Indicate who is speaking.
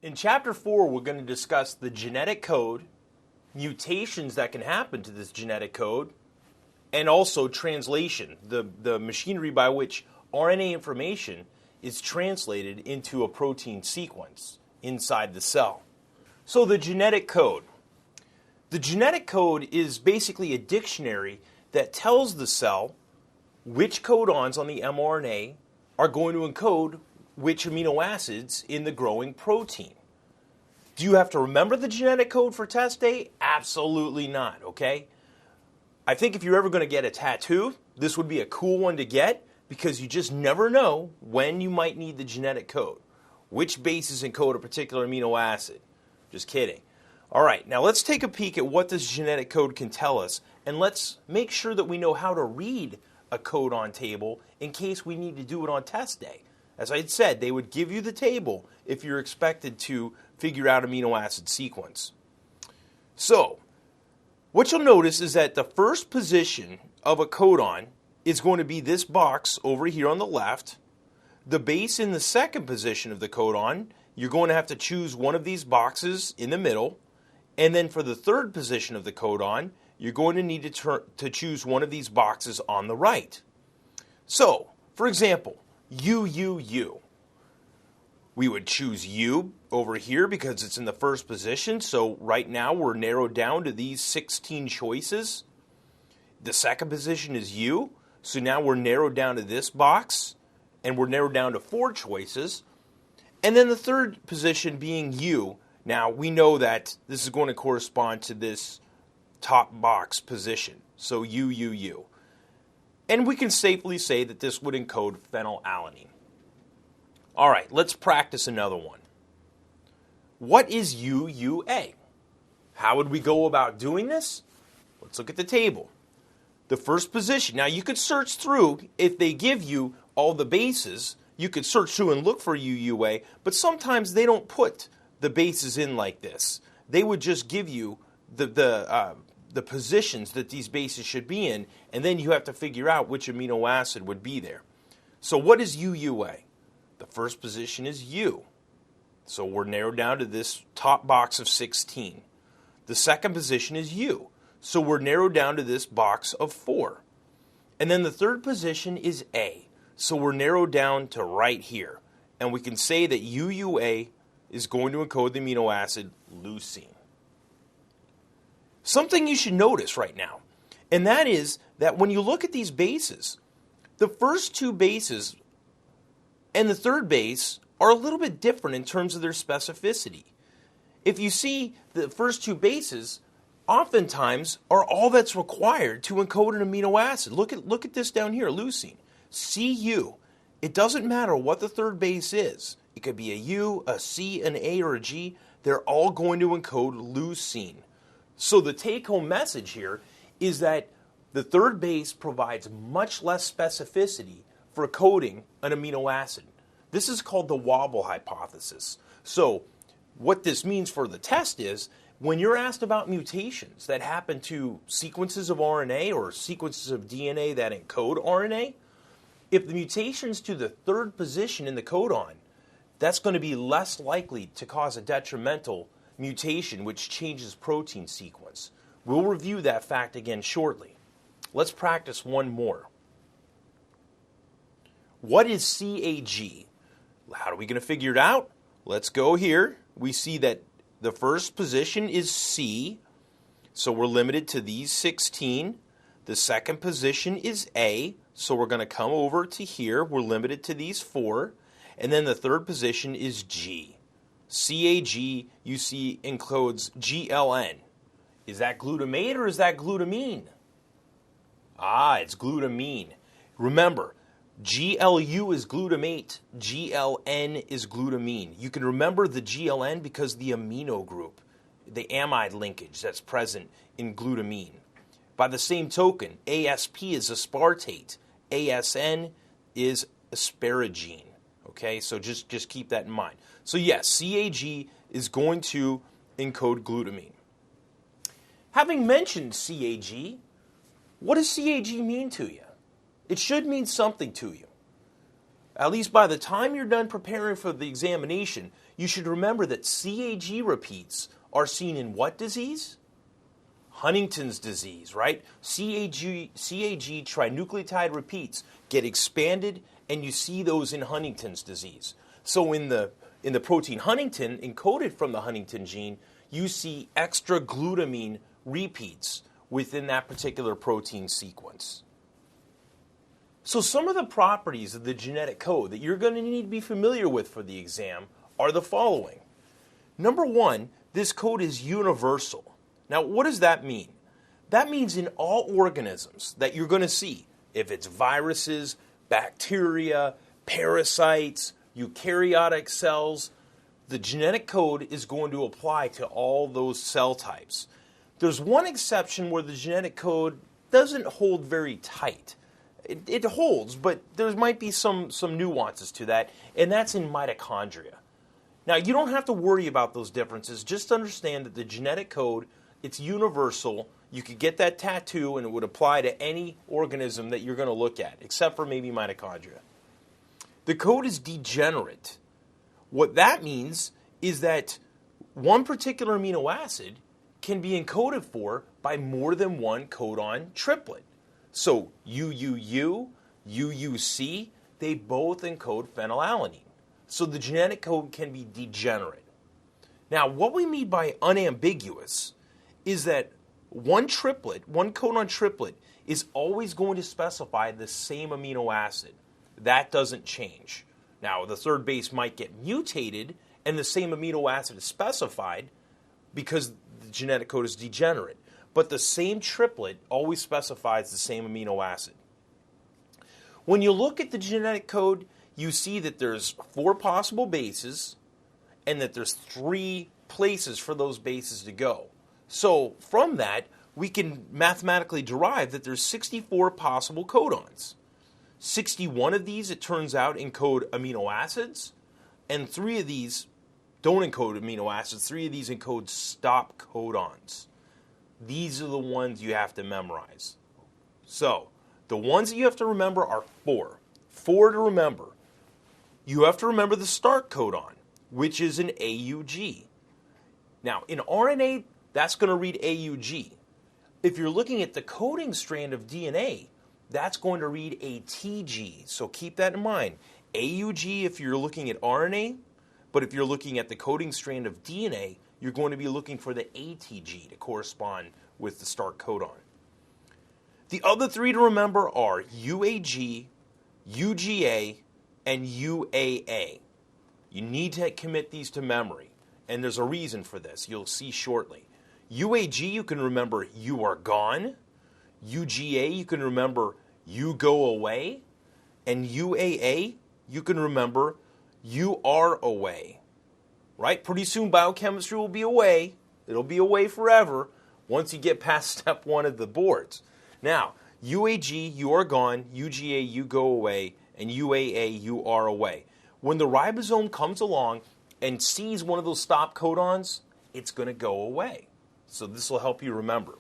Speaker 1: In Chapter 4, we're going to discuss the genetic code, mutations that can happen to this genetic code, and also translation, the machinery by which RNA information is translated into a protein sequence inside the cell. So the genetic code. The genetic code is basically a dictionary that tells the cell which codons on the mRNA are going to encode which amino acids in the growing protein. Do you have to remember the genetic code for test day? Absolutely not, okay? I think if you're ever going to get a tattoo, this would be a cool one to get because you just never know when you might need the genetic code. Which bases encode a particular amino acid? Just kidding. All right, now let's take a peek at what this genetic code can tell us, and let's make sure that we know how to read a codon table in case we need to do it on test day. As I had said, they would give you the table if you're expected to figure out amino acid sequence. So, what you'll notice is that the first position of a codon is going to be this box over here on the left. The base in the second position of the codon, you're going to have to choose one of these boxes in the middle. And then for the third position of the codon, you're going to need to choose one of these boxes on the right. So, for example, U. We would choose U over here because it's in the first position. So right now we're narrowed down to these 16 choices. The second position is U. So now we're narrowed down to this box. And we're narrowed down to 4 choices. And then the third position being U. Now we know that this is going to correspond to this top box position. So U. And we can safely say that this would encode phenylalanine. All right, let's practice another one. What is UUA? How would we go about doing this? Let's look at the table. The first position. Now you could search through, if they give you all the bases, you could search through and look for UUA, but sometimes they don't put the bases in like this. They would just give you the positions that these bases should be in, and then you have to figure out which amino acid would be there. So what is UUA? The first position is U. So we're narrowed down to this top box of 16. The second position is U. So we're narrowed down to this box of 4. And then the third position is A. So we're narrowed down to right here. And we can say that UUA is going to encode the amino acid leucine. Something you should notice right now, and that is that when you look at these bases, the first 2 bases and the third base are a little bit different in terms of their specificity. If you see the first 2 bases, oftentimes are all that's required to encode an amino acid. Look at this down here, leucine. Cu. It doesn't matter what the third base is. It could be a U, a C, an A, or a G. They're all going to encode leucine. So the take-home message here is that the third base provides much less specificity for coding an amino acid. This is called the wobble hypothesis. So what this means for the test is when you're asked about mutations that happen to sequences of RNA or sequences of DNA that encode RNA, if the mutation's to the third position in the codon, that's going to be less likely to cause a detrimental mutation which changes protein sequence. We'll review that fact again shortly. Let's practice one more. What is CAG? How are we going to figure it out? Let's go here. We see that the first position is C, so we're limited to these 16. The second position is A, so we're going to come over to here. We're limited to these 4. And then the third position is G. CAG, you see, encodes GLN. Is that glutamate or is that glutamine? It's glutamine. Remember, GLU is glutamate, GLN is glutamine. You can remember the GLN because the amino group, the amide linkage that's present in glutamine. By the same token, ASP is aspartate, ASN is asparagine. Okay, so just keep that in mind. So yes, CAG is going to encode glutamine. Having mentioned CAG, what does CAG mean to you? It should mean something to you. at least by the time you're done preparing for the examination, you should remember that CAG repeats are seen in what disease? Huntington's disease, right? CAG trinucleotide repeats get expanded, and you see those in Huntington's disease. So in the protein Huntington, encoded from the Huntington gene, you see extra glutamine repeats within that particular protein sequence. So some of the properties of the genetic code that you're going to need to be familiar with for the exam are the following. Number one, this code is universal. Now, what does that mean? That means in all organisms that you're going to see, if it's viruses, bacteria, parasites, eukaryotic cells, the genetic code is going to apply to all those cell types. There's one exception where the genetic code doesn't hold very tight. It holds, but there might be some nuances to that, and that's in mitochondria. Now, you don't have to worry about those differences. Just understand that the genetic code, it's universal. You could get that tattoo, and it would apply to any organism that you're going to look at, except for maybe mitochondria. The code is degenerate. What that means is that one particular amino acid can be encoded for by more than one codon triplet. So UUU, UUC, they both encode phenylalanine. So the genetic code can be degenerate. Now, what we mean by unambiguous is that one codon triplet, is always going to specify the same amino acid. That doesn't change. Now, the third base might get mutated and the same amino acid is specified because the genetic code is degenerate. But the same triplet always specifies the same amino acid. When you look at the genetic code, you see that there's 4 possible bases and that there's 3 places for those bases to go. So from that, we can mathematically derive that there's 64 possible codons. 61 of these, it turns out, encode amino acids, and 3 of these don't encode amino acids. 3 of these encode stop codons. These are the ones you have to memorize. So, the ones that you have to remember are 4. 4 to remember. You have to remember the start codon, which is an AUG. Now, in RNA, that's going to read AUG. If you're looking at the coding strand of DNA, that's going to read ATG. So keep that in mind. AUG if you're looking at RNA, but if you're looking at the coding strand of DNA, you're going to be looking for the ATG to correspond with the start codon. The other 3 to remember are UAG, UGA, and UAA. You need to commit these to memory, and there's a reason for this. You'll see shortly. UAG, you can remember you are gone. UGA, you can remember you go away. And UAA, you can remember you are away. Right? Pretty soon biochemistry will be away. It'll be away forever once you get past step 1 of the boards. Now, UAG, you are gone. UGA, you go away. And UAA, you are away. When the ribosome comes along and sees one of those stop codons, it's going to go away. So this will help you remember.